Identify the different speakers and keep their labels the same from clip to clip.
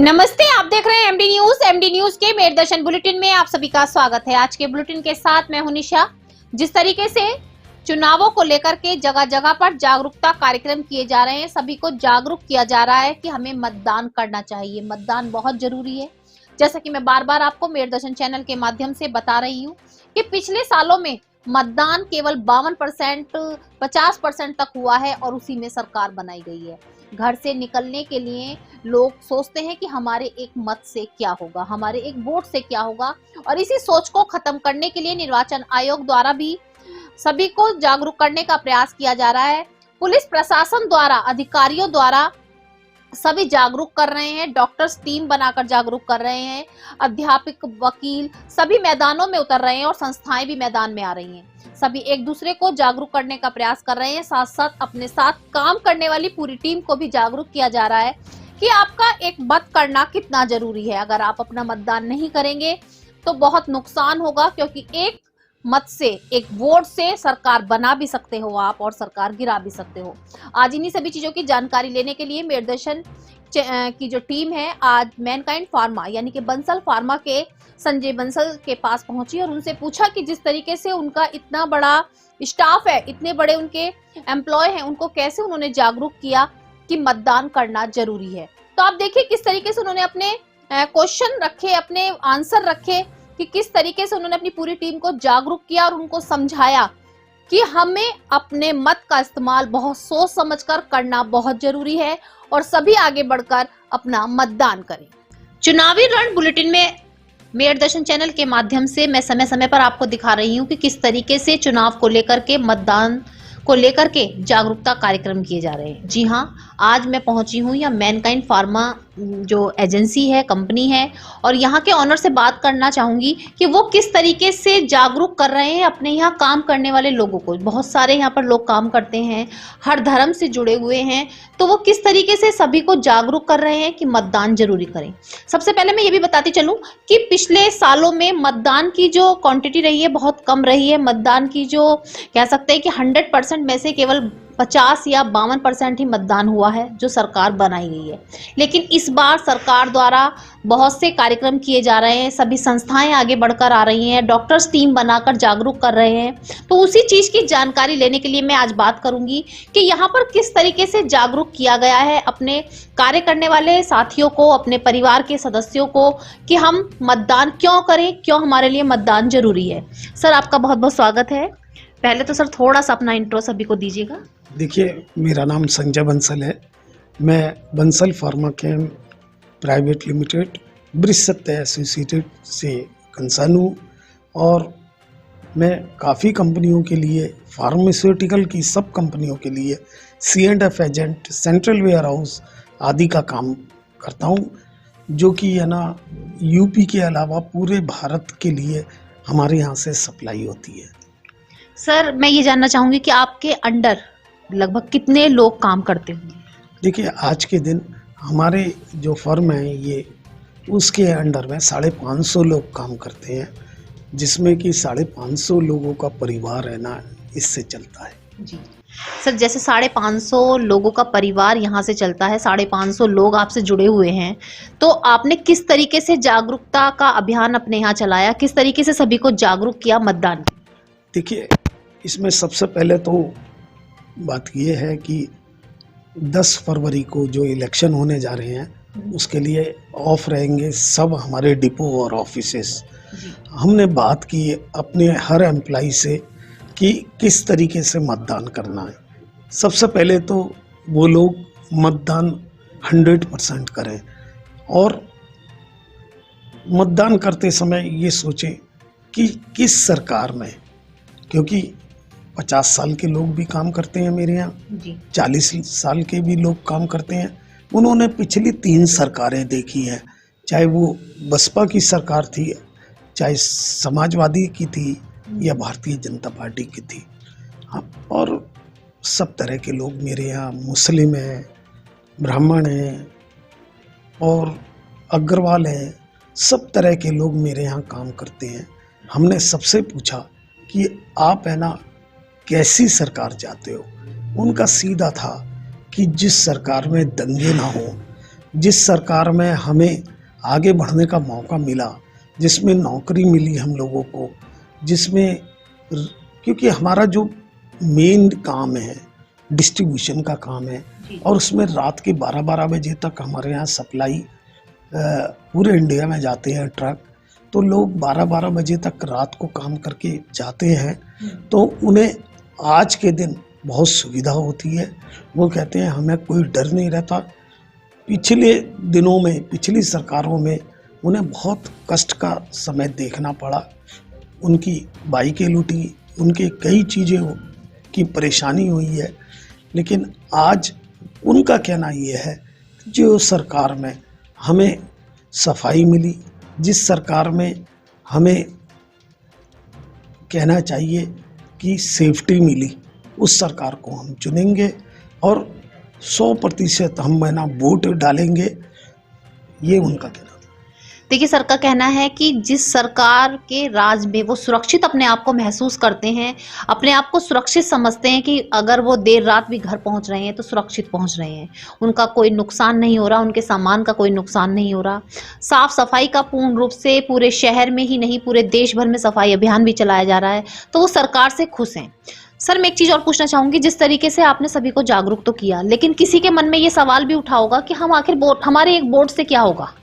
Speaker 1: नमस्ते, आप देख रहे हैं एमडी न्यूज। एमडी न्यूज के मेर दर्शन बुलेटिन में आप सभी का स्वागत है। आज के बुलेटिन के साथ मैं हूं निशा। जिस तरीके से चुनावों को लेकर के जगह जगह पर जागरूकता कार्यक्रम किए जा रहे हैं, सभी को जागरूक किया जा रहा है कि हमें मतदान करना चाहिए, मतदान बहुत जरूरी है। जैसा कि मैं बार बार आपको मेर दर्शन चैनल के माध्यम से बता रही हूँ कि पिछले सालों में मतदान केवल 52%, 50% तक हुआ है और उसी में सरकार बनाई गई है। घर से निकलने के लिए लोग सोचते हैं कि हमारे एक मत से क्या होगा, हमारे एक वोट से क्या होगा, और इसी सोच को खत्म करने के लिए निर्वाचन आयोग द्वारा भी सभी को जागरूक करने का प्रयास किया जा रहा है। पुलिस प्रशासन द्वारा, अधिकारियों द्वारा सभी जागरूक कर रहे हैं, डॉक्टर्स टीम बनाकर जागरूक कर रहे हैं, अध्यापक, वकील सभी मैदानों में उतर रहे हैं और संस्थाएं भी मैदान में आ रही हैं। सभी एक दूसरे को जागरूक करने का प्रयास कर रहे हैं। साथ साथ अपने साथ काम करने वाली पूरी टीम को भी जागरूक किया जा रहा है कि आपका एक मत करना कितना जरूरी है। अगर आप अपना मतदान नहीं करेंगे तो बहुत नुकसान होगा, क्योंकि एक मत से, एक वोट से सरकार बना भी सकते हो आप और सरकार गिरा भी सकते हो। आज इन्हीं सभी चीजों की जानकारी लेने के लिए मेर दर्शन की जो टीम है आज मैनकाइंड फार्मा यानी कि बंसल फार्मा के संजय बंसल के पास पहुंची और उनसे पूछा कि जिस तरीके से उनका इतना बड़ा स्टाफ है, इतने बड़े उनके एम्प्लॉय हैं, उनको कैसे उन्होंने जागरूक किया कि मतदान करना जरूरी है। तो आप देखिए किस तरीके से उन्होंने अपने क्वेश्चन रखे, अपने आंसर रखे, कि किस तरीके से उन्होंने अपनी पूरी टीम को जागरूक किया और उनको समझाया कि हमें अपने मत का इस्तेमाल बहुत सोच समझकर करना बहुत जरूरी है और सभी आगे बढ़कर अपना मतदान करें। चुनावी रण बुलेटिन में मेर दर्शन चैनल के माध्यम से मैं समय समय पर आपको दिखा रही हूँ कि किस तरीके से चुनाव को लेकर के, मतदान को लेकर के जागरूकता कार्यक्रम किए जा रहे हैं। जी हाँ, आज मैं पहुंची हूँ या मैनकाइंड फार्मा जो एजेंसी है, कंपनी है, और यहाँ के ऑनर से बात करना चाहूंगी कि वो किस तरीके से जागरूक कर रहे हैं अपने यहाँ काम करने वाले लोगों को। बहुत सारे यहाँ पर लोग काम करते हैं, हर धर्म से जुड़े हुए हैं, तो वो किस तरीके से सभी को जागरूक कर रहे हैं कि मतदान जरूरी करें। सबसे पहले मैं ये भी बताती चलूं कि पिछले सालों में मतदान की जो क्वांटिटी रही है बहुत कम रही है। मतदान की जो कह सकते हैं कि 100% में से केवल 50 या 52% ही मतदान हुआ है जो सरकार बनाई गई है। लेकिन इस बार सरकार द्वारा बहुत से कार्यक्रम किए जा रहे हैं, सभी संस्थाएं आगे बढ़कर आ रही हैं, डॉक्टर्स टीम बनाकर जागरूक कर रहे हैं। तो उसी चीज की जानकारी लेने के लिए मैं आज बात करूंगी कि यहाँ पर किस तरीके से जागरूक किया गया है अपने कार्य करने वाले साथियों को, अपने परिवार के सदस्यों को, कि हम मतदान क्यों करें, क्यों हमारे लिए मतदान जरूरी है। सर, आपका बहुत बहुत स्वागत है। पहले तो सर थोड़ा सा अपना इंट्रो सभी को दीजिएगा।
Speaker 2: देखिए, मेरा नाम संजय बंसल है। मैं बंसल फार्मा केम प्राइवेट लिमिटेड ब्रिज सत्य एसोसिएटेड से कंसर्न हूँ और मैं काफ़ी कंपनियों के लिए, फार्मास्यूटिकल की सब कंपनियों के लिए C&F agent, central ware house आदि का काम करता हूँ, जो कि है ना यूपी के अलावा पूरे भारत के लिए हमारे यहाँ से सप्लाई होती है।
Speaker 1: सर, मैं ये जानना चाहूंगी कि आपके अंडर लगभग कितने लोग काम करते होंगे?
Speaker 2: देखिए, आज के दिन हमारे जो फर्म है ये, उसके अंडर में 550 लोग काम करते हैं, जिसमें कि 550 लोगों का परिवार है ना इससे चलता है।
Speaker 1: जी सर, जैसे 550 लोगों का परिवार यहाँ से चलता है, 550 लोग आपसे जुड़े हुए हैं, तो आपने किस तरीके से जागरूकता का अभियान अपने यहाँ चलाया, किस तरीके से सभी को जागरूक किया मतदान?
Speaker 2: देखिए, इसमें सबसे पहले तो बात यह है कि 10 फरवरी को जो इलेक्शन होने जा रहे हैं उसके लिए ऑफ रहेंगे सब हमारे डिपो और ऑफिसेस। हमने बात की अपने हर एम्प्लॉय से कि किस तरीके से मतदान करना है। सबसे पहले तो वो लोग मतदान 100% करें और मतदान करते समय ये सोचें कि किस सरकार में, क्योंकि 50 साल के लोग भी काम करते हैं मेरे यहाँ, 40 साल के भी लोग काम करते हैं। उन्होंने पिछली 3 सरकारें देखी हैं, चाहे वो बसपा की सरकार थी, चाहे समाजवादी की थी या भारतीय जनता पार्टी की थी। हाँ, और सब तरह के लोग मेरे यहाँ, मुस्लिम हैं, ब्राह्मण हैं और अग्रवाल हैं, सब तरह के लोग मेरे यहाँ काम करते हैं। हमने सबसे पूछा कि आप है ना कैसी सरकार चाहते हो। उनका सीधा था कि जिस सरकार में दंगे ना हो, जिस सरकार में हमें आगे बढ़ने का मौका मिला, जिसमें नौकरी मिली हम लोगों को, जिसमें क्योंकि हमारा जो मेन काम है डिस्ट्रीब्यूशन का काम है, और उसमें रात के 12-12 बजे तक हमारे यहाँ सप्लाई पूरे इंडिया में जाते हैं ट्रक, तो लोग 12-12 बजे तक रात को काम करके जाते हैं, तो उन्हें आज के दिन बहुत सुविधा होती है। वो कहते हैं हमें कोई डर नहीं रहता। पिछले दिनों में, पिछली सरकारों में उन्हें बहुत कष्ट का समय देखना पड़ा, उनकी बाइकें लूटी, उनके कई चीज़ें की परेशानी हुई है, लेकिन आज उनका कहना ये है जो सरकार में हमें सफाई मिली, जिस सरकार में हमें कहना चाहिए कि सेफ्टी मिली, उस सरकार को हम चुनेंगे और 100% हम वोट डालेंगे, ये उनका कहना।
Speaker 1: देखिए, सर का कहना है कि जिस सरकार के राज में वो सुरक्षित अपने आप को महसूस करते हैं, अपने आप को सुरक्षित समझते हैं कि अगर वो देर रात भी घर पहुंच रहे हैं तो सुरक्षित पहुंच रहे हैं, उनका कोई नुकसान नहीं हो रहा, उनके सामान का कोई नुकसान नहीं हो रहा। साफ सफाई का पूर्ण रूप से पूरे शहर में ही नहीं पूरे देश भर में सफाई अभियान भी चलाया जा रहा है, तो वो सरकार से खुश हैं। सर, मैं एक चीज़ और पूछना चाहूँगी, जिस तरीके से आपने सभी को जागरूक तो किया, लेकिन किसी के मन में ये सवाल भी उठा होगा कि हम आखिर हमारे एक वोट से क्या होगा।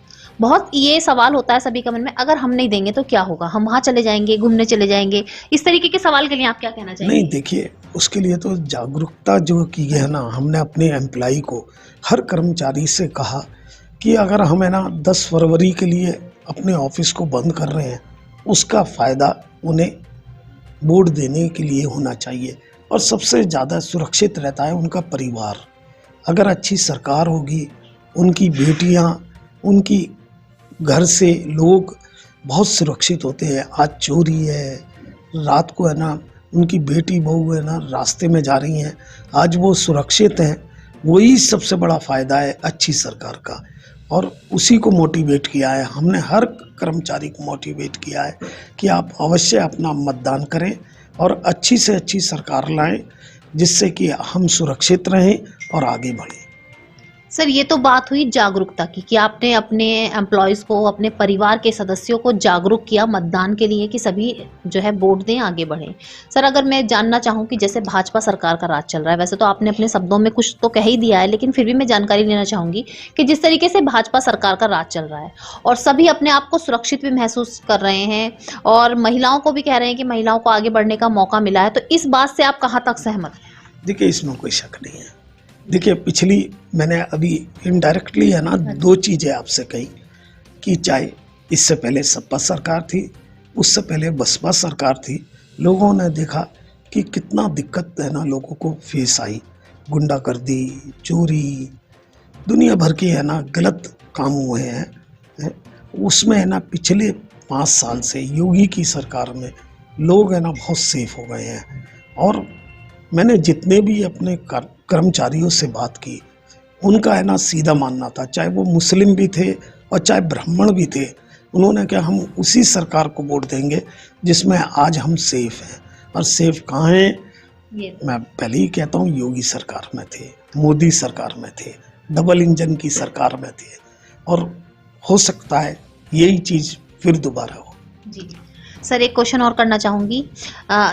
Speaker 1: बहुत ये सवाल होता है सभी के मन में, अगर हम नहीं देंगे तो क्या होगा, हम वहाँ चले जाएंगे, घूमने चले जाएंगे। इस तरीके के सवाल के लिए आप क्या कहना चाहेंगे?
Speaker 2: नहीं, देखिए, उसके लिए तो जागरूकता जो की है ना, हमने अपने एम्प्लॉई को, हर कर्मचारी से कहा कि अगर हम 10 फरवरी के लिए अपने ऑफिस को बंद कर रहे हैं, उसका फ़ायदा उन्हें वोट देने के लिए होना चाहिए। और सबसे ज़्यादा सुरक्षित रहता है उनका परिवार। अगर अच्छी सरकार होगी, उनकी बेटियां, उनकी घर से लोग बहुत सुरक्षित होते हैं। आज चोरी है, रात को उनकी बेटी बहू रास्ते में जा रही हैं, आज वो सुरक्षित हैं, वही सबसे बड़ा फ़ायदा है अच्छी सरकार का। और उसी को मोटिवेट किया है हमने, हर कर्मचारी को मोटिवेट किया है कि आप अवश्य अपना मतदान करें और अच्छी से अच्छी सरकार लाएं, जिससे कि हम सुरक्षित रहें और आगे बढ़ें।
Speaker 1: सर, ये तो बात हुई जागरूकता की कि आपने अपने एम्प्लॉयज़ को, अपने परिवार के सदस्यों को जागरूक किया मतदान के लिए कि सभी जो है वोट दें, आगे बढ़ें। सर, अगर मैं जानना चाहूँ कि जैसे भाजपा सरकार का राज चल रहा है, वैसे तो आपने अपने शब्दों में कुछ तो कह ही दिया है, लेकिन फिर भी मैं जानकारी लेना चाहूँगी कि जिस तरीके से भाजपा सरकार का राज चल रहा है और सभी अपने आप को सुरक्षित भी महसूस कर रहे हैं और महिलाओं को भी कह रहे हैं कि महिलाओं को आगे बढ़ने का मौका मिला है, तो इस बात से आप कहाँ तक सहमत हैं?
Speaker 2: देखिए, इसमें कोई शक नहीं है। देखिए, पिछली मैंने अभी इनडायरेक्टली 2 चीज़ें आपसे कही कि चाहे इससे पहले सपा सरकार थी, उससे पहले बसपा सरकार थी, लोगों ने देखा कि कितना दिक्कत लोगों को फेस आई, गुंडागर्दी, चोरी, दुनिया भर के गलत काम हुए हैं। उसमें पिछले 5 साल से योगी की सरकार में लोग बहुत सेफ हो गए हैं। और मैंने जितने भी अपने कर्मचारियों से बात की, उनका सीधा मानना था, चाहे वो मुस्लिम भी थे और चाहे ब्राह्मण भी थे, उन्होंने कहा हम उसी सरकार को वोट देंगे जिसमें आज हम सेफ हैं। और सेफ कहाँ हैं? मैं पहले ही कहता हूँ, योगी सरकार में थे, मोदी सरकार में थे, डबल इंजन की सरकार में थे, और हो सकता है यही चीज़ फिर दोबारा हो।
Speaker 1: जी सर, एक क्वेश्चन और करना चाहूँगी।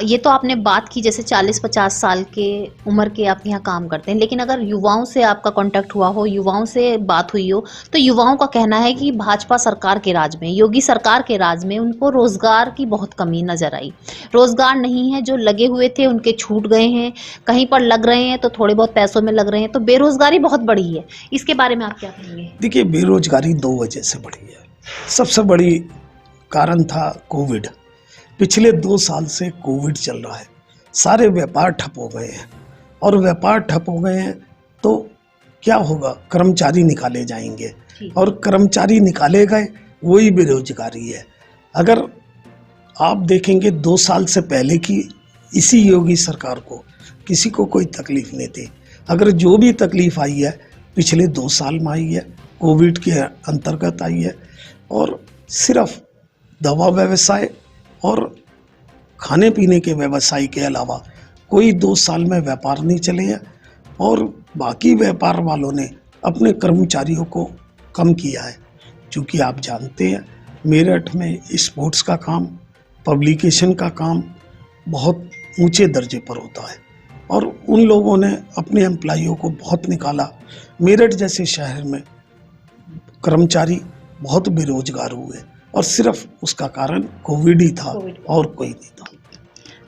Speaker 1: ये तो आपने बात की जैसे 40-50 साल के उम्र के आप यहाँ काम करते हैं, लेकिन अगर युवाओं से आपका कांटेक्ट हुआ हो, युवाओं से बात हुई हो, तो युवाओं का कहना है कि भाजपा सरकार के राज में, योगी सरकार के राज में उनको रोज़गार की बहुत कमी नज़र आई। रोज़गार नहीं है, जो लगे हुए थे उनके छूट गए हैं, कहीं पर लग रहे हैं तो थोड़े बहुत पैसों में लग रहे हैं, तो बेरोज़गारी बहुत बढ़ी है। इसके बारे में आप क्या कहेंगे?
Speaker 2: देखिए, बेरोज़गारी 2 वजह से बढ़ी है। सबसे बड़ी कारण था कोविड। पिछले 2 साल से कोविड चल रहा है, सारे व्यापार ठप हो गए हैं, और व्यापार ठप हो गए हैं तो क्या होगा? कर्मचारी निकाले जाएंगे, और कर्मचारी निकाले गए, वही बेरोजगारी है। अगर आप देखेंगे 2 साल से पहले की इसी योगी सरकार को किसी को कोई तकलीफ नहीं थी। अगर जो भी तकलीफ आई है पिछले 2 साल में आई है, कोविड के अंतर्गत आई है, और सिर्फ दवा व्यवसाय और खाने पीने के व्यवसाय के अलावा कोई 2 साल में व्यापार नहीं चले हैं। और बाकी व्यापार वालों ने अपने कर्मचारियों को कम किया है, क्योंकि आप जानते हैं मेरठ में स्पोर्ट्स का काम, पब्लिकेशन का काम बहुत ऊंचे दर्जे पर होता है और उन लोगों ने अपने एम्प्लॉइयों को बहुत निकाला। मेरठ जैसे शहर में कर्मचारी बहुत बेरोजगार हुए और सिर्फ उसका कारण कोविड ही था और कोई नहीं था।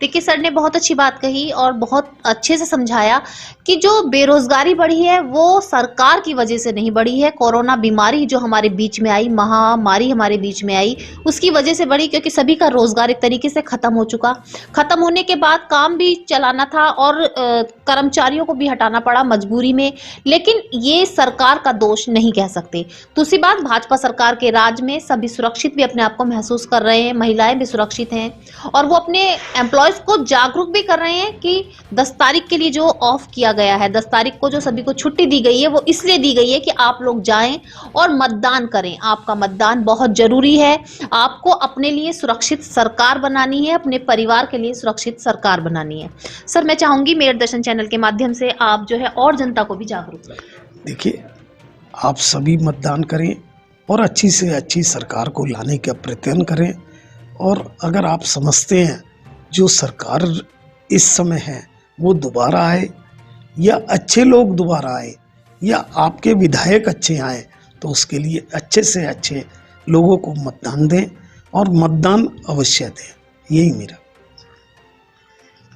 Speaker 1: देखिए सर ने बहुत अच्छी बात कही और बहुत अच्छे से समझाया कि जो बेरोजगारी बढ़ी है वो सरकार की वजह से नहीं बढ़ी है। कोरोना बीमारी जो हमारे बीच में आई, महामारी हमारे बीच में आई, उसकी वजह से बढ़ी, क्योंकि सभी का रोजगार एक तरीके से खत्म हो चुका। खत्म होने के बाद काम भी चलाना था और कर्मचारियों को भी हटाना पड़ा मजबूरी में। लेकिन ये सरकार का दोष नहीं कह सकते। दूसरी बात, भाजपा सरकार के राज में सभी सुरक्षित भी अपने आप को महसूस कर रहे हैं, महिलाएं भी सुरक्षित हैं और वो अपने एम्प्लॉय को जागरूक भी कर रहे हैं कि 10 तारीख के लिए जो ऑफ किया गया है, 10 तारीख को जो सभी को छुट्टी दी गई है, वो इसलिए दी गई है कि आप लोग जाएं और मतदान करें। आपका मतदान बहुत जरूरी है। आपको अपने लिए सुरक्षित सरकार बनानी है, अपने परिवार के लिए सुरक्षित सरकार बनानी है। सर मैं चाहूंगी मेरठ दर्शन चैनल के माध्यम से आप जो है और जनता को भी जागरूक करें।
Speaker 2: देखिए, आप सभी मतदान करें और अच्छी से अच्छी सरकार को लाने का प्रयत्न करें। और अगर आप समझते हैं जो सरकार इस समय है वो दोबारा आए या अच्छे लोग दोबारा आए या आपके विधायक अच्छे आए, तो उसके लिए अच्छे से अच्छे लोगों को मतदान दें और मतदान अवश्य दें। यही मेरा।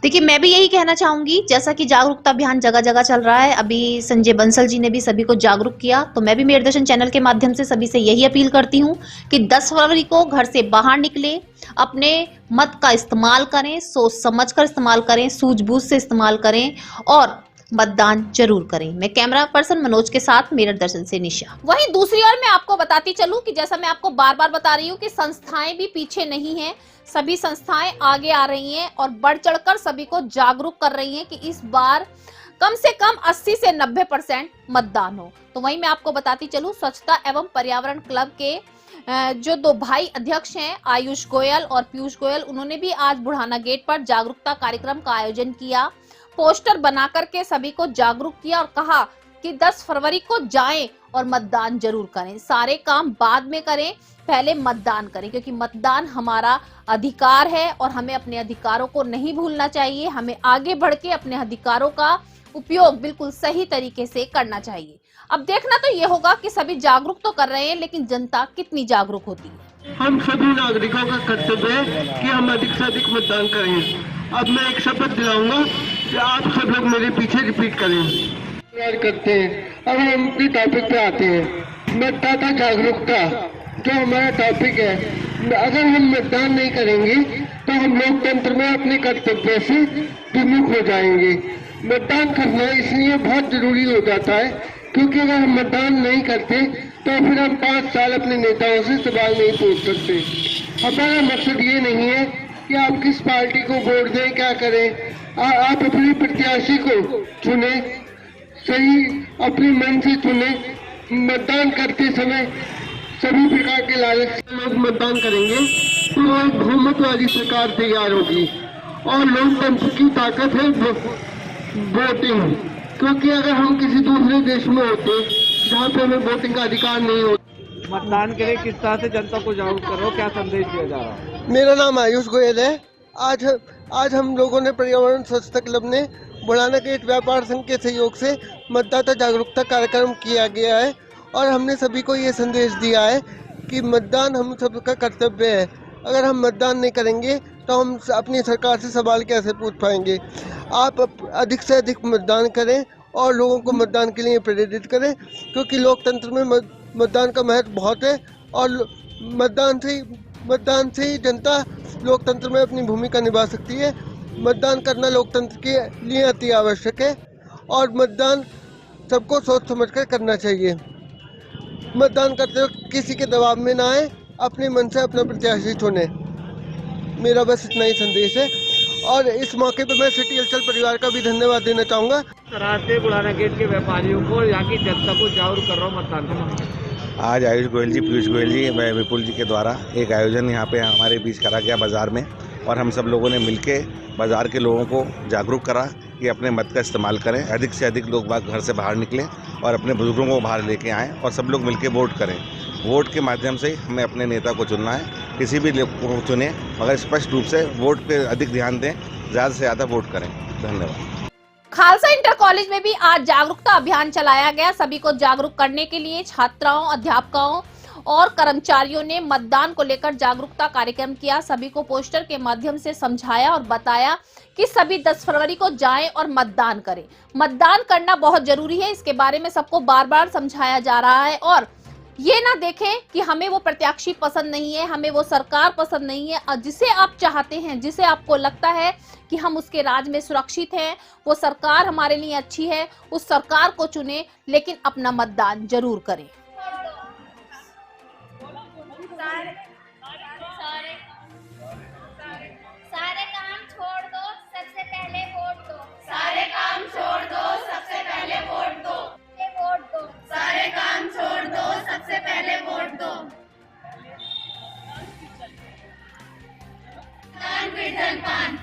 Speaker 1: देखिए मैं भी यही कहना चाहूंगी, जैसा कि जागरूकता अभियान जगह जगह चल रहा है, अभी संजय बंसल जी ने भी सभी को जागरूक किया, तो मैं भी मेरठ दर्शन चैनल के माध्यम से सभी से यही अपील करती हूं कि 10 फरवरी को घर से बाहर निकले, अपने मत का इस्तेमाल करें, सोच समझ कर इस्तेमाल करें, सूझबूझ से इस्तेमाल करें और मतदान जरूर करें। मैं कैमरा पर्सन मनोज के साथ मेरठ दर्शन से निशा। वहीं दूसरी ओर मैं आपको बताती चलूं कि जैसा मैं आपको बार बार बता रही हूं कि संस्थाएं भी पीछे नहीं हैं, सभी संस्थाएं आगे आ रही हैं और बढ़ चढ़कर सभी को जागरूक कर रही हैं कि इस बार कम से कम 80 से 90% मतदान हो। तो वहीं मैं आपको बताती चलूं, स्वच्छता एवं पर्यावरण क्लब के जो 2 भाई अध्यक्ष हैं, आयुष गोयल और पीयूष गोयल, उन्होंने भी आज बुढ़ाना गेट पर जागरूकता कार्यक्रम का आयोजन किया। पोस्टर बना करके सभी को जागरूक किया और कहा कि 10 फरवरी को जाएं और मतदान जरूर करें। सारे काम बाद में करें, पहले मतदान करें, क्योंकि मतदान हमारा अधिकार है और हमें अपने अधिकारों को नहीं भूलना चाहिए। हमें आगे बढ़ के अपने अधिकारों का उपयोग बिल्कुल सही तरीके से करना चाहिए। अब देखना तो ये होगा कि सभी जागरूक तो कर रहे हैं, लेकिन जनता कितनी जागरूक होती है।
Speaker 3: हम सभी नागरिकों का कर्तव्य है कि हम अधिक से अधिक मतदान करें। अब मैं एक शपथ दिलाऊंगा कि आप सब लोग मेरे पीछे रिपीट करें। करते हैं। अब हम अपनी टॉपिक पे आते हैं, मतदाता जागरूकता, जो हमारा टॉपिक है। अगर हम मतदान नहीं करेंगे तो हम लोकतंत्र में अपने कर्तव्य से विमुख हो जाएंगे। मतदान करना इसलिए बहुत जरूरी हो जाता है क्योंकि अगर हम मतदान नहीं करते तो फिर हम 5 साल अपने नेताओं से सवाल नहीं पूछ सकते। हमारा मकसद ये नहीं है कि आप किस पार्टी को वोट दें, क्या करें। आप अपने प्रत्याशी को चुने, सही अपने मन से चुने। मतदान करते समय सभी प्रकार के लालच से लोग मतदान करेंगे तो एक बहुमत वाली सरकार तैयार होगी। और लोकतंत्र की ताकत है वोटिंग, क्योंकि अगर हम किसी दूसरे देश में होते जहाँ पे हमें वोटिंग का अधिकार नहीं होता।
Speaker 4: मतदान के लिए किस तरह से जनता को जागरूक करो, क्या संदेश दिया जा रहा है?
Speaker 3: मेरा नाम आयुष गोयल है। आज हम लोगों ने पर्यावरण स्वच्छता क्लब ने बुढ़ाना गेट व्यापार संघ के सहयोग से मतदाता जागरूकता कार्यक्रम किया गया है और हमने सभी को ये संदेश दिया है कि मतदान हम सबका कर्तव्य है। अगर हम मतदान नहीं करेंगे तो हम अपनी सरकार से सवाल कैसे पूछ पाएंगे। आप अधिक से अधिक मतदान करें और लोगों को मतदान के लिए प्रेरित करें, क्योंकि लोकतंत्र में मतदान का महत्व बहुत है और मतदान से ही जनता लोकतंत्र में अपनी भूमिका निभा सकती है। मतदान करना लोकतंत्र के लिए अति आवश्यक है और मतदान सबको सोच समझ कर करना चाहिए। मतदान करते वक्त किसी के दबाव में ना आए, अपने मन से अपना प्रत्याशी चुने। मेरा बस इतना ही संदेश है और इस मौके पर मैं सिटी हलचल परिवार का भी धन्यवाद देना चाहूँगा।
Speaker 4: रास्ते बुढ़ाना गेट के व्यापारियों को, यहाँ की जनता को जागरूक कर रहा हूँ मतदान करने।
Speaker 5: आज आयुष गोयल जी, पीयूष गोयल जी, मैं विपुल जी के द्वारा एक आयोजन यहाँ पे हमारे बीच करा गया बाज़ार में और हम सब लोगों ने मिलके बाज़ार के लोगों को जागरूक करा कि अपने मत का इस्तेमाल करें, अधिक से अधिक लोग बाग घर से बाहर निकलें और अपने बुजुर्गों को बाहर लेके आएँ और सब लोग मिलकर वोट करें। वोट के माध्यम से हमें अपने नेता को चुनना है, किसी भी लोग को चुनें मगर स्पष्ट रूप से वोट पे अधिक ध्यान दें, ज़्यादा से ज़्यादा वोट करें। धन्यवाद।
Speaker 1: खालसा इंटर कॉलेज में भी आज जागरूकता अभियान चलाया गया। सभी को जागरूक करने के लिए छात्राओं, अध्यापकों और कर्मचारियों ने मतदान को लेकर जागरूकता कार्यक्रम किया। सभी को पोस्टर के माध्यम से समझाया और बताया कि सभी 10 फरवरी को जाएं और मतदान करें। मतदान करना बहुत जरूरी है, इसके बारे में सबको बार बार समझाया जा रहा है। और ये ना देखें कि हमें वो प्रत्याशी पसंद नहीं है, हमें वो सरकार पसंद नहीं है, और जिसे आप चाहते हैं, जिसे आपको लगता है कि हम उसके राज में सुरक्षित हैं, वो सरकार हमारे लिए अच्छी है, उस सरकार को चुने, लेकिन अपना मतदान जरूर करें।
Speaker 6: सारे काम छोड़ दो, सबसे पहले वोट दो।
Speaker 7: सारे काम छोड़ दो, सबसे पहले वोट दो।
Speaker 6: वोट दो।
Speaker 7: सारे काम छोड़ दो, सबसे पहले वोट दो। दान फिर धनपान।